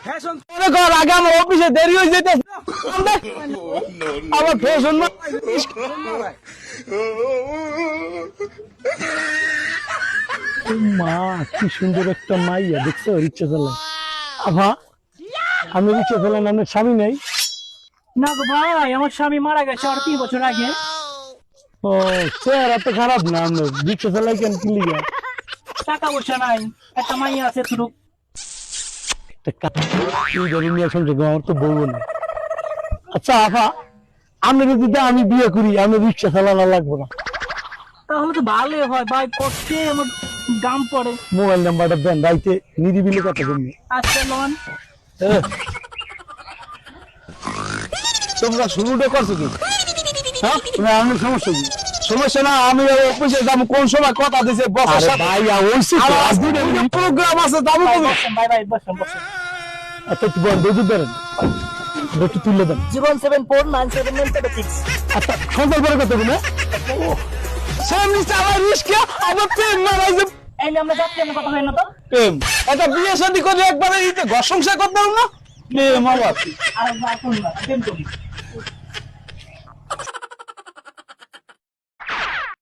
Fashion করে কর আগে আমার অফিসে দেরি হয়ে যেতে আবার ফ্যাশন মা কি সুন্দর একটা মাইয়া দেখছো রিক্সা চালায় আভা আমি রিক্সা চালান আমার স্বামী নাই না গো ভাই আমার স্বামী মারা গেছে আর 3 বছর আগে। ও চেহারা তো খারাপ না আমরা রিক্সা চালাই কেন কিনলি টাকা পয়সা নাই, একটা মাইয়া আছে শুধু। আমার তো বলবো না। আচ্ছা আফা আমি যদি আমি বিয়ে করি আমি রিক্সা চালানো লাগবো না। তাহলে তো ভালোই হয় ভাই, কষ্টে আমার দাম পড়ে। মোবাইল নাম্বারটা দেন রাইতে নিরিবিলি কথা বলবি। আচ্ছা লোন তোমরা শুরুটা করছো কি? হ্যাঁ না আমার সমস্যা কি? সমস্যা না আমি অফিসে যাবো কোন সময় কথা দিছে বসের সাথে ভাই আজ দুটো প্রোগ্রাম আছে যাবো তুমি। ভাই ভাই বসেন বসেন। আচ্ছা একটু বন্ধ ধরেন একটু তুলে দেন। 074979776। আচ্ছা সন্ধ্যার পরে কথা বলে সামনে আমার রিস্কে আবার প্রেম মারাই যে এই আমরা যাচ্ছি, আমরা কথা হয় না তো। প্রেম এটা বিয়ে শাদী করে একবারে ঘর সংসার করতে পারবো না প্রেম আবার আর কোন না প্রেম করি।